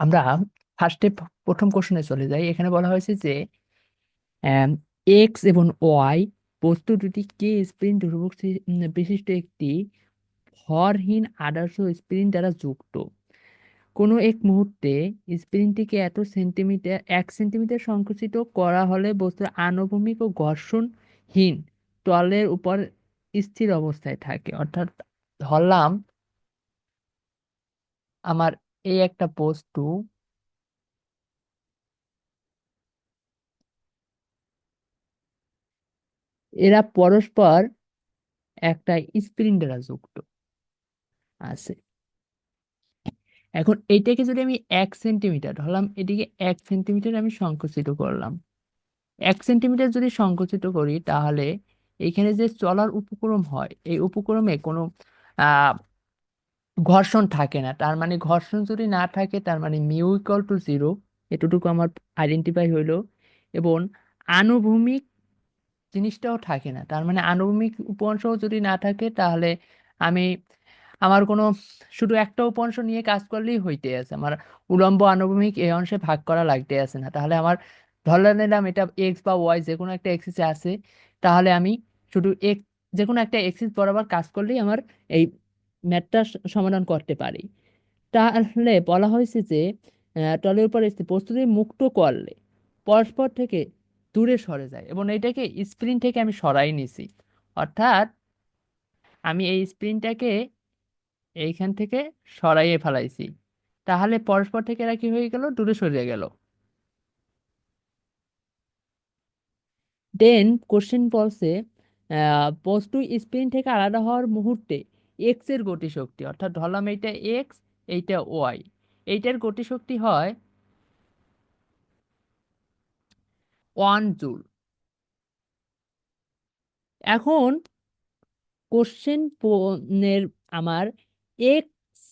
আমরা ফার্স্টে প্রথম কোশ্চেনে চলে যাই। এখানে বলা হয়েছে যে এক্স এবং ওয়াই বস্তু দুটি কে স্প্রিং ধ্রুবক বিশিষ্ট একটি ভরহীন আদর্শ স্প্রিং দ্বারা যুক্ত। কোনো এক মুহূর্তে স্প্রিংটিকে এত সেন্টিমিটার 1 সেন্টিমিটার সংকুচিত করা হলে বস্তুর আনুভূমিক ও ঘর্ষণহীন তলের উপর স্থির অবস্থায় থাকে। অর্থাৎ ধরলাম আমার এই একটা বস্তু, এরা পরস্পর একটা স্প্রিং দ্বারা যুক্ত আছে। এখন এইটাকে যদি আমি 1 সেন্টিমিটার ধরলাম, এটিকে 1 সেন্টিমিটার আমি সংকুচিত করলাম। 1 সেন্টিমিটার যদি সংকুচিত করি তাহলে এখানে যে চলার উপক্রম হয়, এই উপক্রমে কোনো আহ ঘর্ষণ থাকে না। তার মানে ঘর্ষণ যদি না থাকে তার মানে মিউ ইকুয়াল টু জিরো। এতটুকু আমার আইডেন্টিফাই হইলো। এবং আনুভূমিক জিনিসটাও থাকে না, তার মানে আনুভূমিক উপাংশ যদি না থাকে তাহলে আমি আমার কোনো শুধু একটা উপাংশ নিয়ে কাজ করলেই হইতে আছে, আমার উলম্ব আনুভূমিক এই অংশে ভাগ করা লাগতে আছে না। তাহলে আমার ধরে নিলাম এটা এক্স বা ওয়াই যে কোনো একটা এক্সিসে আছে, তাহলে আমি শুধু এক্স যে কোনো একটা এক্সিস বরাবর কাজ করলেই আমার এই ম্যাথটা সমাধান করতে পারি। তাহলে বলা হয়েছে যে তলের উপর প্রস্তুতি মুক্ত করলে পরস্পর থেকে দূরে সরে যায়, এবং এটাকে স্প্রিন থেকে আমি সরাই নিছি। অর্থাৎ আমি এই স্প্রিনটাকে এইখান থেকে সরাইয়ে ফেলাইছি। তাহলে পরস্পর থেকে এরা কি হয়ে গেল, দূরে সরে গেল। দেন কোশ্চেন বলছে বস্তু স্প্রিন থেকে আলাদা হওয়ার মুহূর্তে এক্স এর গতিশক্তি, অর্থাৎ ধরলাম এইটা এক্স, এইটা ওয়াই, এইটার গতিশক্তি হয় 1 জুল। এখন কোশ্চেন এর আমার এক্স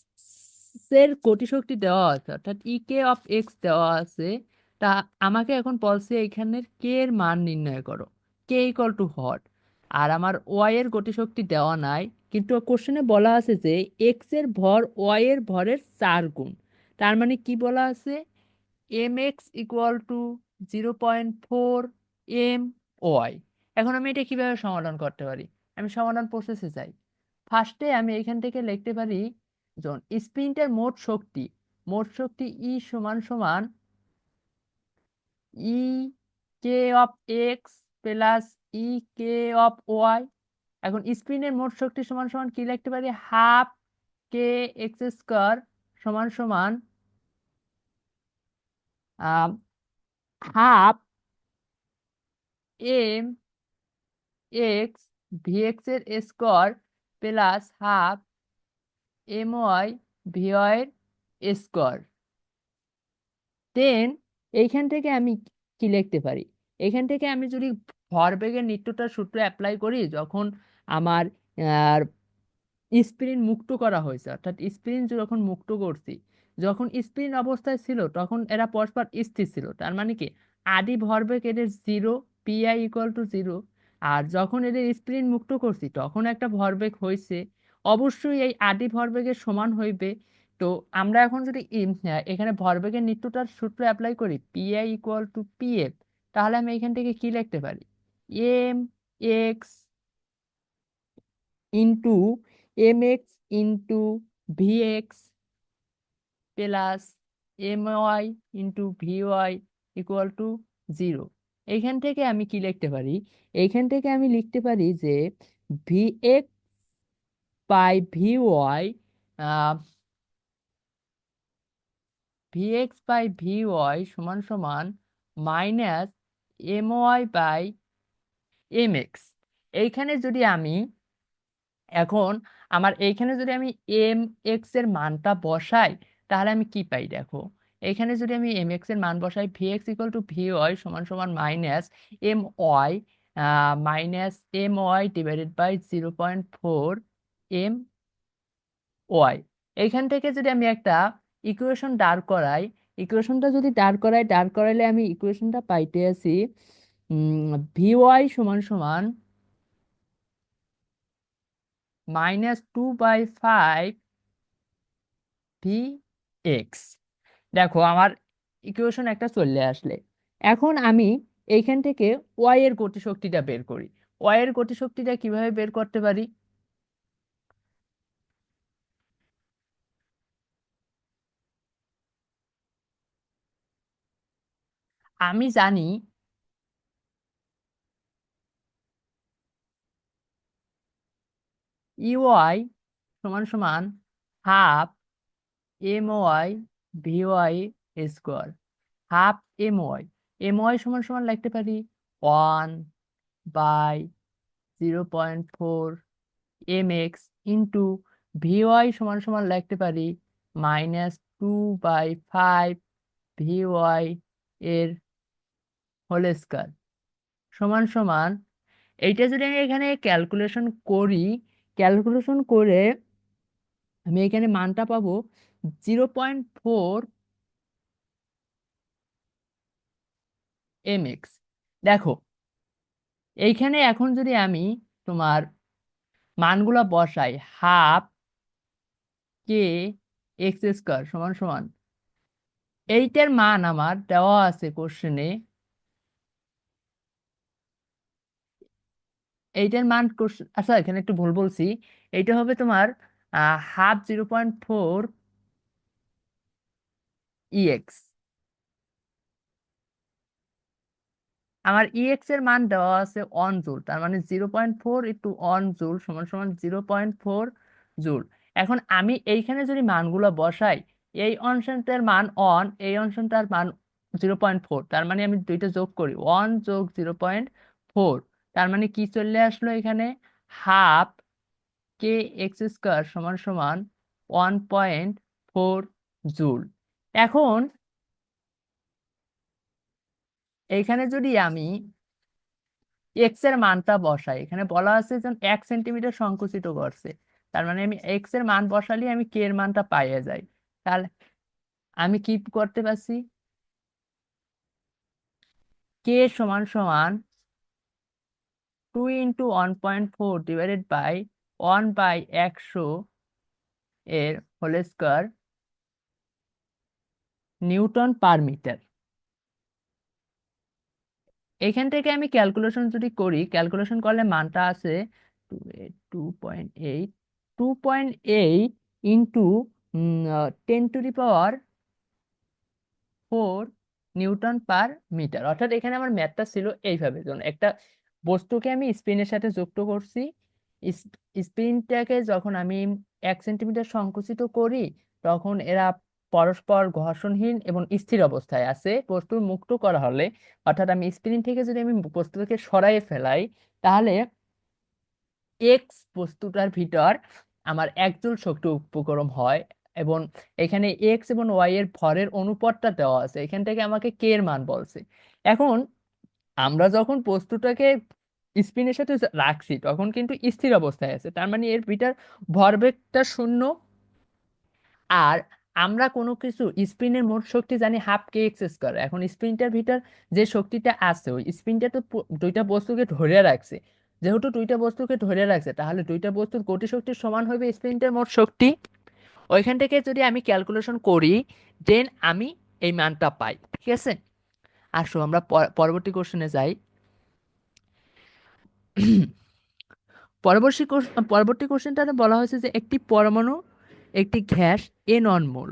এর গতিশক্তি দেওয়া আছে, অর্থাৎ ই কে অফ এক্স দেওয়া আছে। তা আমাকে এখন বলছে এখানের কে এর মান নির্ণয় করো, কে ইকুয়াল টু হট। আর আমার ওয়াই এর গতিশক্তি দেওয়া নাই, কিন্তু কোশ্চেনে বলা আছে যে এক্স এর ভর ওয়াই এর ভরের 4 গুণ। তার মানে কি বলা আছে, M X equal to 0.4 M Y. এখন আমি এটা কিভাবে সমাধান করতে পারি? আমি সমাধান প্রসেসে যাই। ফার্স্টে আমি এখান থেকে লিখতে পারি যখন স্প্রিংটার মোট শক্তি ই সমান সমান E K of X plus E K of Y. এখন স্প্রিনের মোট শক্তি সমান সমান কি লিখতে পারি, হাফ কে এক্স স্কোয়ার সমান সমান half M X V X এর square plus half M Y V Y এর স্কোয়ার। দেন এইখান থেকে আমি কি লিখতে পারি, এখান থেকে আমি যদি ভরবেগের নিত্যতার সূত্র অ্যাপ্লাই করি, যখন আমার স্প্রিন মুক্ত করা হয়েছে, অর্থাৎ স্প্রিন যখন মুক্ত করছি, যখন স্প্রিন অবস্থায় ছিল তখন এরা পরস্পর স্থির ছিল। তার মানে কি আদি ভরবেগ এদের zero, P I equal to zero. আর যখন এদের স্প্রিন মুক্ত করছি তখন একটা ভরবেগ হয়েছে, অবশ্যই এই আদি ভরবেগের সমান হইবে। তো আমরা এখন যদি এখানে ভরবেগের নিত্যতার সূত্র অ্যাপ্লাই করি, পিআই ইকুয়াল টু পিএফ, তাহলে আমি এখান থেকে কি লিখতে পারি, M X into M X into V X plus M Y into V Y equal to zero. এইখান থেকে আমি কি লিখতে পারি, এইখান থেকে আমি লিখতে পারি যে V X by V Y, V X by V Y সমান সমান minus M Y by M X. এইখানে যদি আমি এখন আমার এইখানে যদি আমি এম এক্স এর মানটা বসাই, তাহলে আমি কি পাই দেখো, এখানে যদি আমি এম এক্স এর মান বসাই, V X equal to V Y সমান সমান minus M Y, divided by 0.4 M Y. এইখান থেকে যদি আমি একটা ইকুয়েশন দাঁড় করাই, ইকুয়েশনটা যদি দাঁড় করাইলে আমি ইকুয়েশনটা পাইতে আছি ভি ওয়াই সমান সমান -2/5 ভি এক্স। দেখো আমার ইকুয়েশন একটা চলে আসলে, এখন আমি এইখান থেকে ওয়াই এর গতিশক্তিটা বের করি। ওয়াই এর গতিশক্তিটা কিভাবে বের করতে পারি? আমি জানি ইউআই সমান সমান half M Y V Y square. Half M Y, M Y সমান সমান লিখতে পারি 1/0.4 M X into V Y সমান সমান লিখতে পারি -2/5 ভি ওয়াই এর হোল স্কয়ার সমান সমান। এইটা যদি আমি এখানে ক্যালকুলেশন করি, ক্যালকুলেশন করে আমি এখানে মানটা পাবো 0.4 এম এক্স। দেখো এইখানে এখন যদি আমি তোমার মানগুলা বসাই, হাফ কে এক্স স্কয়ার সমান সমান, এইটার মান আমার দেওয়া আছে কোশ্চেনে, এইটার মান আচ্ছা এখানে একটু ভুল বলছি, এইটা হবে তোমার হাফ 0.4 ইএক্স। আমার ইএক্স এর মান দেওয়া আছে 1 জুল, তার মানে 0.4 × 1 জুল সমান সমান 0.4 জুল। এখন আমি এইখানে যদি মানগুলো বসাই, এই অংশটার মান অন, এই অংশটার মান 0.4, তার মানে আমি দুইটা যোগ করি 1 + 0.4, তার মানে কি চলে আসলো এখানে, হাফ কে এক্স স্কোয়ার সমান সমান 1.4 জুল। এখন এইখানে যদি আমি এক্স এর মানটা বসাই, এখানে বলা আছে যে 1 সেন্টিমিটার সংকুচিত করছে, তার মানে আমি এক্স এর মান বসালে আমি কে এর মানটা পাইয়ে যাই। তাহলে আমি কি করতে পারছি, কে সমান সমান 2 × 1.4 / 1/100 এর whole square newton per metre. এখান থেকে আমি ক্যালকুলেশন যদি করি, ক্যালকুলেশন করলে মানটা আছে 2.8, 2.8 ইন্টু 10⁴ নিউটন পার মিটার। অর্থাৎ এখানে আমার ম্যাথটা ছিল এইভাবে, যখন একটা বস্তুকে আমি স্পিনের সাথে যুক্ত করছি, স্পিনটাকে যখন আমি 1 সেন্টিমিটার সংকুচিত করি, তখন এরা পরস্পর ঘর্ষণহীন এবং স্থির অবস্থায় আছে। বস্তু মুক্ত করা হলে, অর্থাৎ আমি স্পিন থেকে যদি আমি বস্তুকে সরাইয়ে ফেলাই, তাহলে এক্স বস্তুটার ভিতর আমার 1 জুল শক্তি উপকরণ হয়। এবং এখানে এক্স এবং ওয়াই এর ভরের অনুপাতটা দেওয়া আছে, এখান থেকে আমাকে কে এর মান বলছে। এখন আমরা যখন বস্তুটাকে স্পিনের সাথে রাখছি, তখন কিন্তু স্থির অবস্থায় আছে, তার মানে এর ভিতর ভরবেগটা শূন্য। আর আমরা কোনো কিছু স্পিনের মোট শক্তি জানি হাফ কে এক্স স্কয়ার। এখন স্পিনটার ভিতর যে শক্তিটা আছে, ওই স্পিনটা তো দুইটা বস্তুকে ধরে রাখছে। যেহেতু দুইটা বস্তুকে ধরে রাখছে, তাহলে দুইটা বস্তুর গতি শক্তির সমান হবে স্পিনটার মোট শক্তি। ওইখান থেকে যদি আমি ক্যালকুলেশন করি, দেন আমি এই মানটা পাই। ঠিক আছে, আসো আমরা পরবর্তী কোশ্চেনে যাই। পরবর্তী কোশ্চেনটাতে বলা হয়েছে যে একটি পরমাণু একটি গ্যাস এনন মোল।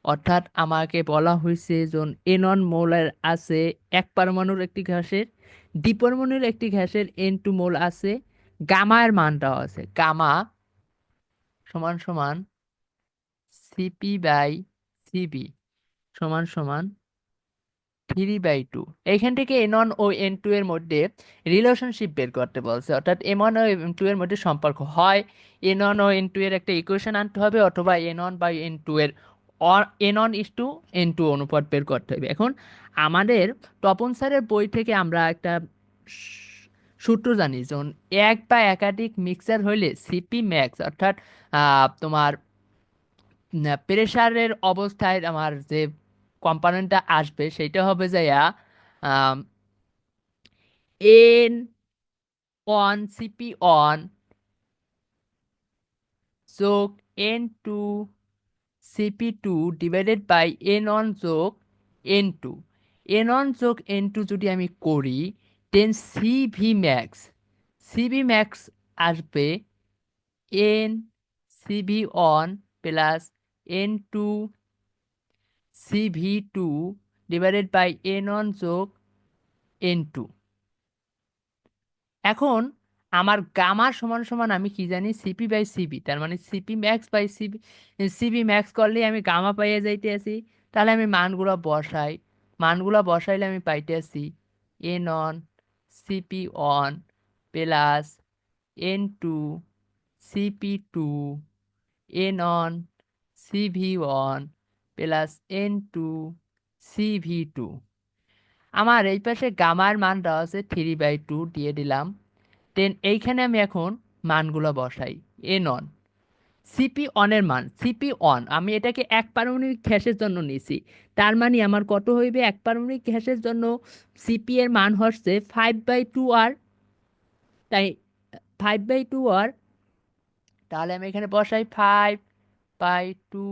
অর্থাৎ আমাকে বলা হয়েছে যে এনন মোলের আছে এক পরমাণুর একটি গ্যাসের, দ্বিপরমাণুর একটি গ্যাসের N2 মোল আছে। গামা এর মান দেওয়া আছে, গামা সমান সমান Cp/Cv সমান সমান 3/2। এইখান থেকে এন 1 ও N2 এর মধ্যে রিলেশনশিপ বের করতে বলছে, অর্থাৎ M1 ও M2 এর মধ্যে সম্পর্ক হয় N1 ও N2 এর একটা ইকুয়েশন আনতে হবে, অথবা N1/N2 এর N1:N2 অনুপাত বের করতে হবে। এখন আমাদের তপন স্যারের বই থেকে আমরা একটা সূত্র জানি, যেমন এক বা একাধিক মিক্সার হইলে সিপি ম্যাক্স, অর্থাৎ তোমার প্রেসারের অবস্থায় আমার যে কম্পোনেন্টটা আসবে সেটা হবে যাইয়া N1 CP1 যোগ N2 CP2 divided by N1 যোগ N2, N1 যোগ N2 যদি আমি করি, দেন সিভি ম্যাক্স আসবে N CV1 plus N2 CV2 divided by N1 যোগ N2। এখন আমার গামা সমান সমান আমি কি জানি, সিপি বাই সিবি, তার মানে CP max by CB, CB max করলেই আমি গামা পাইয়ে যাইতে আছি। তাহলে আমি মানগুলো বসাইলে আমি পাইতে আছি N1 CP1 plus N2 CP2 N1 CV1 plus N2 CV2। আমার এই পাশে গামার মান দেওয়া আছে 3/2 দিয়ে দিলাম। দেন এইখানে আমি এখন মানগুলো বসাই। N1 সিপি অন আমি এটাকে এক পারমাণবিক গ্যাসের জন্য নিছি, তার মানে আমার কত হইবে, এক পারমাণবিক গ্যাসের জন্য সিপি এর মান হচ্ছে 5/2 আর, তাই 5/2 আর, তাহলে আমি এখানে বসাই 5/2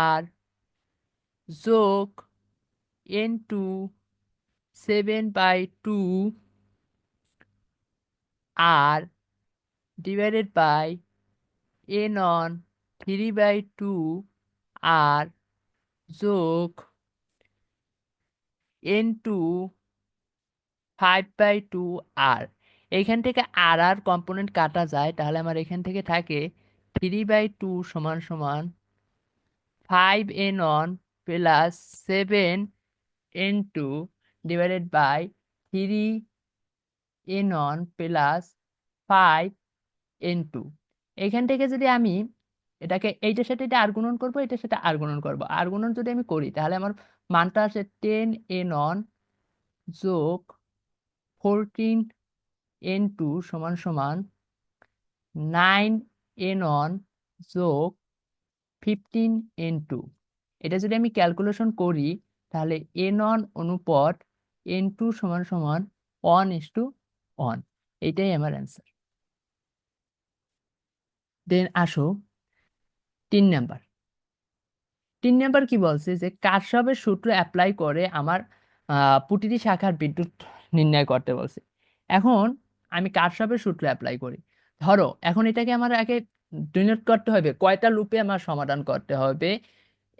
আর যোগ N2 7/2 R divided by N1 3/2 আর যোগ N2 5/2 আর। এইখান থেকে আর কম্পোনেন্ট কাটা যায়, তাহলে আমার এখান থেকে থাকে 3/2 সমান সমান 5N1 plus 7N2 divided by 3N1 plus 5N2। এইখান থেকে যদি আমি এটাকে এইটার সাথে এটা আর গুণন করবো, এটার সাথে আর গুণন করবো, আর গুণন যদি আমি করি তাহলে আমার মানটা আসে 10N1 যোগ 14N2 সমান সমান 9N1 যোগ 15N2। এটা যদি আমি ক্যালকুলেশন করি তাহলে N1 অনুপাত N2 সমান সমান 1:1। এইটাই আমার অ্যান্সার। দেন আসো 3 নাম্বার। 3 নাম্বার কি বলছে যে কার্শফের সূত্র অ্যাপ্লাই করে আমার প্রতিটি শাখার বিদ্যুৎ নির্ণয় করতে বলছে। এখন আমি কার্শফের সূত্র অ্যাপ্লাই করি। ধরো এখন এটাকে আমার আগে ডিনোট করতে হবে, কয়টা লুপে আমার সমাধান করতে হবে।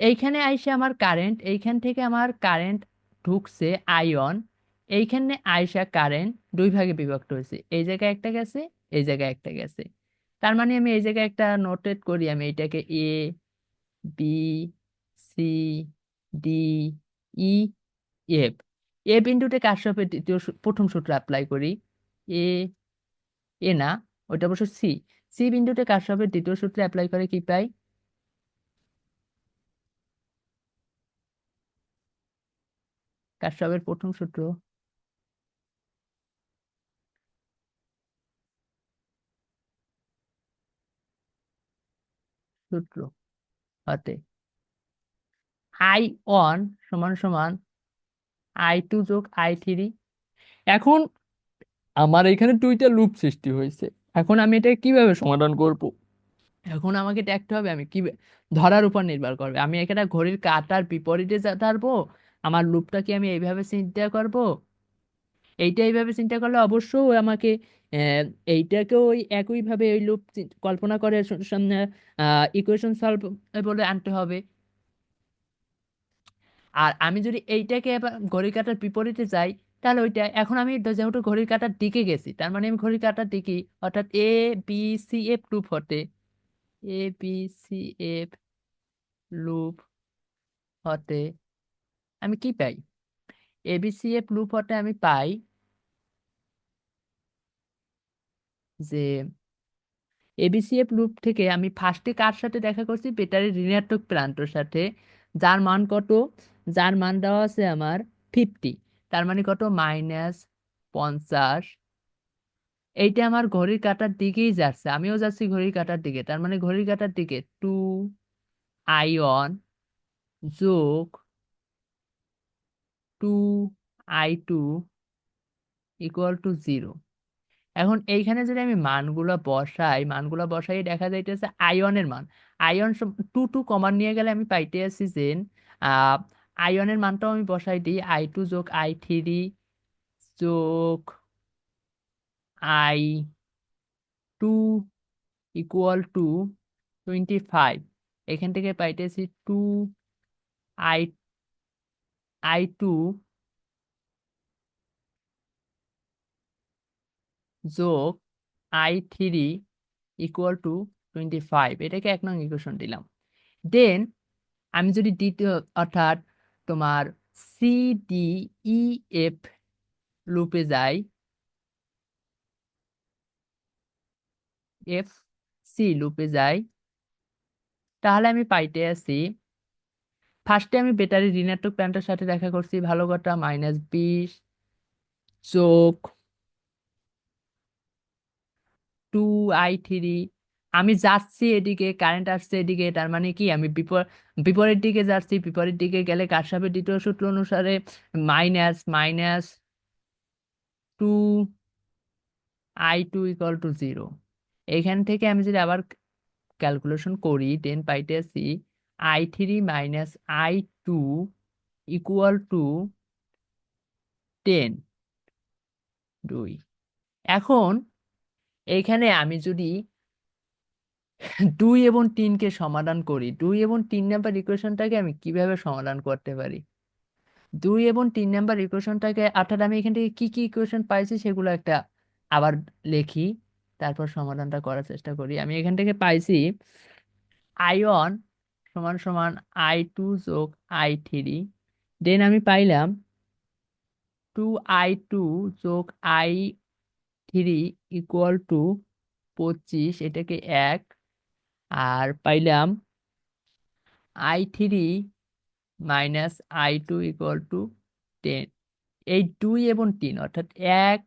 এইখানে আইসে আমার কারেন্ট, এইখান থেকে আমার কারেন্ট ঢুকছে আয়ন, এইখানে আইসা কারেন্ট দুই ভাগে বিভক্ত হয়েছে, এই জায়গায় একটা গেছে, এই জায়গায় একটা গেছে। তার মানে আমি এই জায়গায় একটা নোটেট করি, আমি এটাকে B C D E F. A বিন্দুতে কার্শফের প্রথম সূত্র অ্যাপ্লাই করি। এ এ না, ওটা অবশ্য সি। সি বিন্দুতে কার্শফের দ্বিতীয় সূত্র অ্যাপ্লাই করে কি পাই, কার্শফের প্রথম সূত্র হতে I1 সমান সমান I2 যোগ I3। এখন আমার এখানে দুইটা লুপ সৃষ্টি হয়েছে, এখন আমি এটা কিভাবে সমাধান করব। এখন আমাকে দেখতে হবে আমি কি ধরার উপর নির্ভর করবে, আমি এখানে ঘড়ির কাঁটার বিপরীতে ধরবো, আমার লুপটা কি আমি এইভাবে চিন্তা করব, এইটা এইভাবে চিন্তা করলে অবশ্যই আমাকে আহ, এইটাকেও ওই একইভাবে ওই লুপ কল্পনা করে সামনে ইকুয়েশন সলভ বলে আনতে হবে। আর আমি যদি এইটাকে আবার ঘড়ির কাঁটার বিপরীতে যাই, তাহলে ওইটা এখন আমি যেহেতু ঘড়ির কাঁটার দিকে গেছি, তার মানে আমি ঘড়ির কাঁটার দিকে অর্থাৎ ABCF লুপ হতে, ABCF লুপ হতে আমি কি পাই, ABCF লুপ হতে আমি পাই যে এবিসিএফ লুপ থেকে আমি ফার্স্টে কার সাথে দেখা করছি, ব্যাটারির ঋণাত্মক প্রান্তর সাথে, যার মান কত, যার মান দেওয়া আছে আমার 50, তার মানে কত, -50। এইটা আমার ঘড়ির কাঁটার দিকেই যাচ্ছে, আমিও যাচ্ছি ঘড়ির কাঁটার দিকে, তার মানে ঘড়ির কাঁটার দিকে 2I1 যোগ 2I2 = 0। এখন এইখানে যদি আমি মানগুলো বসাই দেখা যাইতেছে আয়নের মান, আয়ন টু টু কমন নিয়ে গেলে আমি পাইতে আছি যে আহ আয়নের মানটাও আমি বসাই দিই, I2 যোগ I3 যোগ I2 ইকুয়াল টু 25। এখান থেকে পাইতেছি আই I2 যোগ I3 ইকুয়াল টু 25। এটাকে 1 নং ইকুয়েশন দিলাম। দেন আমি যদি দ্বিতীয় অর্থাৎ তোমার সি ডি ই এফ লুপে যাই, এফ সি লুপে যাই, তাহলে আমি পাইতে আছি ফার্স্টে আমি ব্যাটারি ঋণাত্মক প্রান্তের সাথে দেখা করছি, ভালো কথা, -20 যোগ 2I3। আমি যাচ্ছি এদিকে, কারেন্ট আসছে এদিকে, তার মানে কি আমি বিপরীত দিকে যাচ্ছি। বিপরীত দিকে গেলে কারশ্যাফের দ্বিতীয় সূত্র অনুসারে minus minus 2I2 equal to 0। এখান থেকে আমি যদি আবার ক্যালকুলেশন করি, দেন পাইতেছি I3 minus I2 equal to 10, 2। এখন এইখানে আমি যদি 2 এবং 3কে সমাধান করি, 2 এবং 3 নাম্বার ইকুয়েশনটাকে আমি কিভাবে সমাধান করতে পারি? 2 এবং 3 নাম্বার ইকুয়েশনটাকে, অর্থাৎ আমি এখান থেকে কি কি ইকুয়েশন পাইছি সেগুলো একটা আবার লিখি, তারপর সমাধানটা করার চেষ্টা করি। আমি এখান থেকে পাইছি আয়ন সমান সমান I2 যোগ I3। দেন আমি পাইলাম 2I2 যোগ I3 ইকুয়াল টু 25, এটাকে 1। আর পাইলাম I3 minus I2 equal to 10। এই 2 এবং 3 অর্থাৎ 1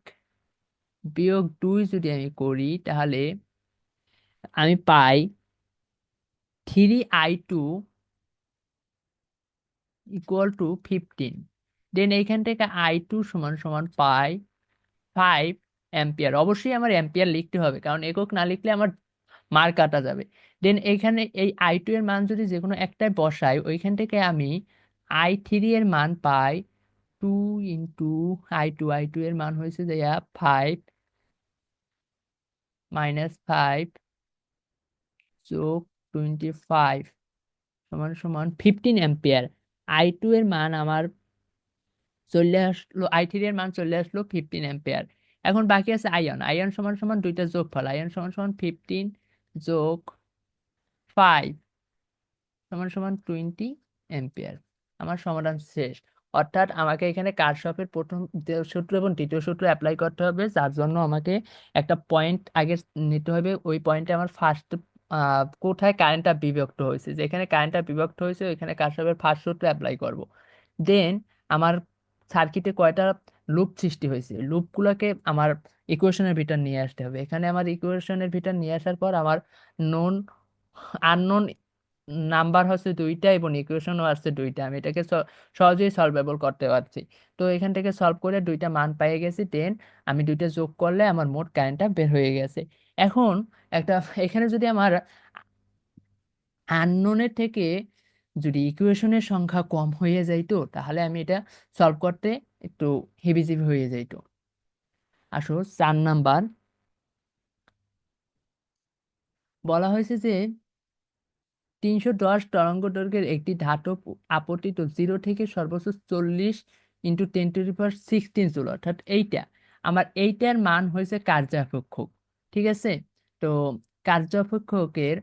- 2 যদি আমি করি, তাহলে আমি পাই 3I2 ইকুয়াল টু 15। দেন এইখান থেকে I2 সমান সমান পাই 5 অ্যাম্পিয়ার। অবশ্যই আমার অ্যাম্পিয়ার লিখতে হবে, কারণ একক না লিখলে আমার মার কাটা যাবে। দেন এইখানে এই I2 এর মান যদি যে কোনো একটাই বসাই, ওইখান থেকে আমি I3 এর মান পাই 2 × I2 এর মান হয়েছে যে 5 -5 যোগ 25 সমান সমান 15 অ্যাম্পিয়ার। I2 এর মান আমার চলে আসলো, I3 এর মান চলে আসলো 15 অ্যাম্পিয়ার। এখন বাকি আছে আয়ন। আয়ন সমান সমান দুইটা যোগফল, আয়ন সমান সমান 15 যোগ 5 সমান সমান 20 অ্যাম্পিয়ার। আমার সমাধান শেষ। অর্থাৎ আমাকে এখানে কারশফের প্রথম সূত্র এবং দ্বিতীয় সূত্র অ্যাপ্লাই করতে হবে, যার জন্য আমাকে একটা পয়েন্ট আগে নিতে হবে। ওই পয়েন্টে আমার ফার্স্ট কোথায় কারেন্টটা বিভক্ত হয়েছে, যেখানে কারেন্টটা বিভক্ত হয়েছে ওইখানে কারশফের ফার্স্ট সূত্র অ্যাপ্লাই করব। দেন আমার সার্কিটে কয়টা লুপ সৃষ্টি হয়েছে, লুপগুলোকে আমার ইকুয়েশনের ভিতর নিয়ে আসতে হবে। এখানে আমার ইকুয়েশনের ভিতর নিয়ে আসার পর আমার নোন আননোন নাম্বার হচ্ছে 2টা এবং ইকুয়েশনও আছে 2টা। আমি এটাকে সহজেই সলভেবল করতে পারছি। তো এখান থেকে সলভ করে 2টা মান পেয়ে গেছি। দেন আমি 2টা যোগ করলে আমার মোট কারেন্টটা বের হয়ে গেছে। এখন একটা এখানে যদি আমার আননোনের থেকে যদি ইকুয়েশনের সংখ্যা কম হয়ে যাইতো, তাহলে আমি এটা সলভ করতে একটু হেবিজিবি হয়ে যাইতো। আসো 4 নাম্বার বলা হয়েছে যে 310 তরঙ্গ দৈর্ঘ্যের একটি ধাতব আপতিত 0 থেকে সর্বোচ্চ 40 × 10⁻16 জুল, অর্থাৎ এইটার মান হয়েছে কার্যাপেক্ষক। ঠিক আছে? তো কার্যাপেক্ষকের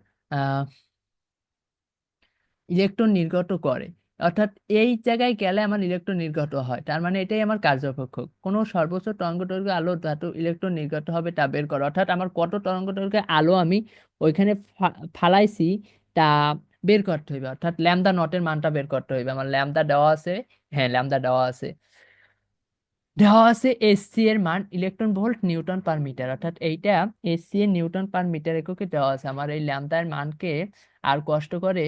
ইলেকট্রন নির্গত করে, অর্থাৎ এই জায়গায় গেলে আমার ইলেকট্রন নির্গত হয়, তার মানে এটাই আমার কার্যপেক্ষক। কোনো সর্বোচ্চ তরঙ্গদৈর্ঘ্য আলো ধাতু ইলেকট্রন নির্গত হবে তা বের করো, অর্থাৎ আমার কত তরঙ্গদৈর্ঘ্যে আলো আমি ওইখানে ফালাইছি তা বের করতে হইবে, অর্থাৎ ল্যামদা নটের মানটা বের করতে হইবে। আমার ল্যামদা দেওয়া আছে, হ্যাঁ ল্যামদা দেওয়া আছে এসসি এর মান electron volt newton per metre, অর্থাৎ এইটা এসসি এর নিউটন পার মিটার এককে দেওয়া আছে। আমার এই ল্যামদার মানকে আর কষ্ট করে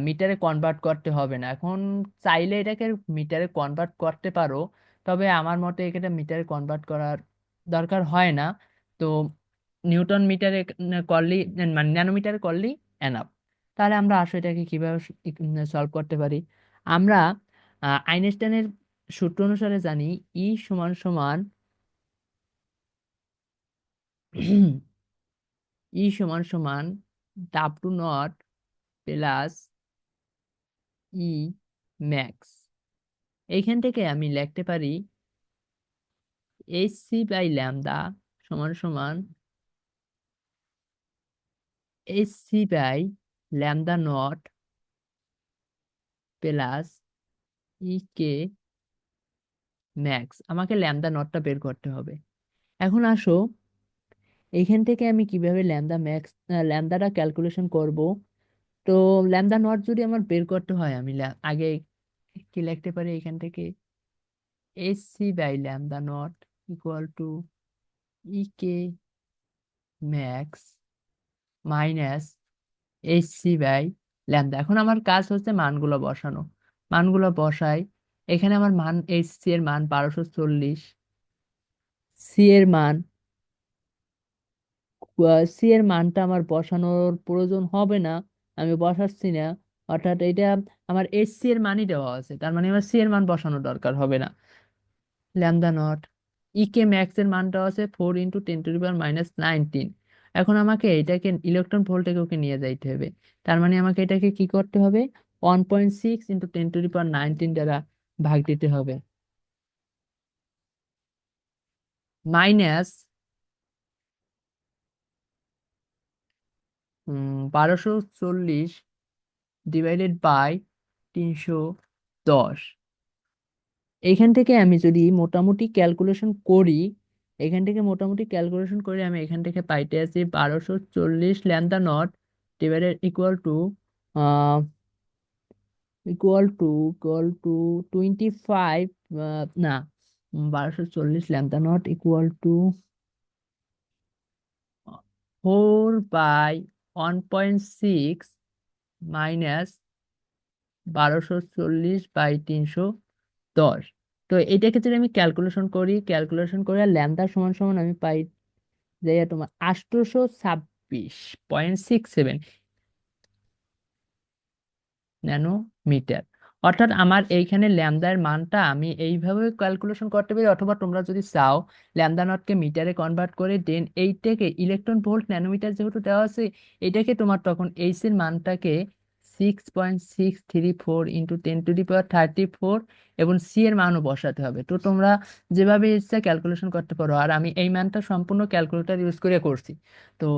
মিটারে কনভার্ট করতে হবে না। এখন চাইলে এটাকে মিটারে কনভার্ট করতে পারো, তবে আমার মতে এটা মিটারে কনভার্ট করার দরকার হয় না। তো নিউটন মিটারে করলেই, মানে ন্যানোমিটারে করলেই এনাফ। তাহলে আমরা আসলে এটাকে কিভাবে সলভ করতে পারি? আমরা আইনস্টাইনের সূত্র অনুসারে জানি ই সমান সমান ই সমান সমান W not plus E max. এইখান থেকে আমি লিখতে পারি এইচ সি বাই ল্যামদা সমান সমান H C by lambda naught plus E K max. আমাকে ল্যামদা নটটা বের করতে হবে। এখন আসো, এইখান থেকে আমি কিভাবে ল্যামদা ম্যাক্স ল্যামদাটা ক্যালকুলেশন করব। তো ল্যামদা নট যদি আমার বের করতে হয়, আমি আগে কি লিখতে পারি এখান থেকে, H C by lambda naught equal to E K max minus H C by lambda. এখন আমার কাজ হচ্ছে মানগুলো বসানো। মানগুলো বসাই। এখানে আমার মান এইচ সি এর মান 1240, সি এর মান সি এর মানটা আমার বসানোর প্রয়োজন হবে না, আমি বসাচ্ছি না। অর্থাৎ এটা আমার এইচ সি এর মানই দেওয়া আছে, তার মানে আমার সি এর মান বসানোর দরকার হবে না। ল্যামদা নট ই কে ম্যাক্স এর মানটা আছে 4 × 10⁻⁹। এখন আমাকে এটাকে ইলেকট্রন ভোল্টে ওকে নিয়ে যাইতে হবে। তার মানে আমাকে এটাকে কি করতে হবে, 1.6 × 10⁻⁹ দ্বারা ভাগ দিতে হবে। Minus 1240 divided by 310। এইখান থেকে আমি যদি মোটামুটি ক্যালকুলেশন করি, এখান থেকে মোটামুটি ক্যালকুলেশন করে আমি এখান থেকে পাইতে আছি 1240 ল্যামদা নট ডিভাইডেড ইকুয়াল টু 25, না, 1240 ল্যামদা নট ইকুয়াল টু 4/1.6 মাইনাস 1240/310। তো এটাকে যদি আমি ক্যালকুলেশন করে ল্যামদা সমান সমান আমি পাই যে তোমার 826.67 ন্যানোমিটার। অর্থাৎ আমার এইখানে ল্যামদার মানটা আমি এইভাবে ক্যালকুলেশন করতে পারি, অথবা তোমরা যদি চাও ল্যামদা নটকে মিটারে কনভার্ট করে দেন এইটাকে ইলেকট্রন ভোল্ট ন্যানোমিটার যেহেতু দেওয়া আছে, এটাকে তোমার তখন এইচ এর মানটাকে 6.634 × 10⁻34 এবং সি এর মানও বসাতে হবে। তো তোমরা যেভাবে ইচ্ছা ক্যালকুলেশন করতে পারো, আর আমি এই মানটা সম্পূর্ণ ক্যালকুলেটর ইউজ করে করছি। তো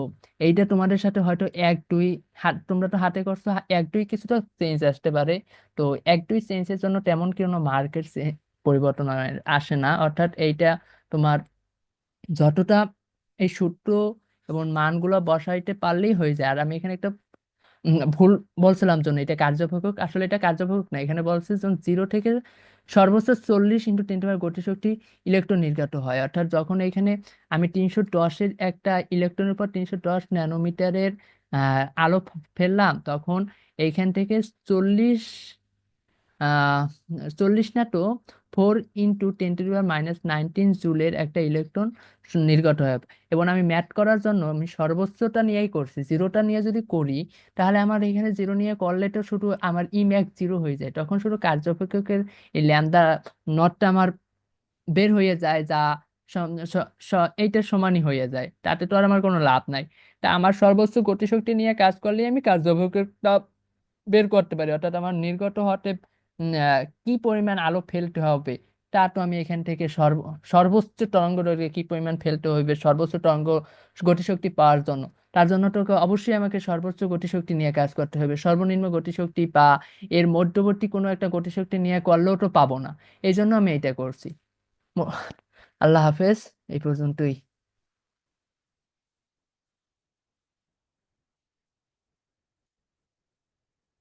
এইটা তোমাদের সাথে হয়তো এক দুই হাত, তোমরা তো হাতে করছো, এক দুই কিছুটা চেঞ্জ আসতে পারে। তো এক দুই চেঞ্জের জন্য তেমন কোনো মার্কেট পরিবর্তন আসে না। অর্থাৎ এইটা তোমার যতটা এই সূত্র এবং মানগুলো বসাইতে পারলেই হয়ে যায়। আর আমি এখানে একটা ভুল বলছিলাম জন্য, এটা কার্যভাবক, আসলে এটা কার্যভাবক না, এখানে বলছে যখন 0 থেকে সর্বোচ্চ 40 × 10 গতিশক্তি ইলেকট্রন নির্গত হয়। অর্থাৎ যখন এখানে আমি 310-এর একটা ইলেকট্রনের উপর 310 ন্যানোমিটারের আলো ফেললাম, তখন এইখান থেকে 40 চল্লিশ না তো 4 × 10⁻⁹ জুলের একটা ইলেকট্রন নির্গত হয়। এবং আমি ম্যাথ করার জন্য আমি সর্বোচ্চটা নিয়েই করছি, জিরোটা নিয়ে যদি করি তাহলে আমার এখানে জিরো নিয়ে করলে তো শুধু আমার ই ম্যাক্স জিরো হয়ে যায়, তখন শুধু কার্যক্ষেত্রের এই ল্যামদা নটটা আমার বের হয়ে যায়, যা এইটার সমানই হয়ে যায়, তাতে তো আর আমার কোনো লাভ নাই। তা আমার সর্বোচ্চ গতিশক্তি নিয়ে কাজ করলে আমি কার্যক্ষেত্রটা বের করতে পারি। অর্থাৎ আমার নির্গত হতে কি পরিমাণ আলো ফেলতে হবে, তা তো আমি এখান থেকে সর্বোচ্চ তরঙ্গ দৈর্ঘ্যে কি পরিমাণ ফেলতে হবে সর্বোচ্চ তরঙ্গ গতিশক্তি পাওয়ার জন্য, তার জন্য তো অবশ্যই আমাকে সর্বোচ্চ গতিশক্তি নিয়ে কাজ করতে হবে। সর্বনিম্ন গতিশক্তি বা এর মধ্যবর্তী কোনো একটা গতিশক্তি নিয়ে করলেও তো পাবো না। এই জন্য আমি এটা করছি। ম- আল্লাহ হাফেজ, এই পর্যন্তই।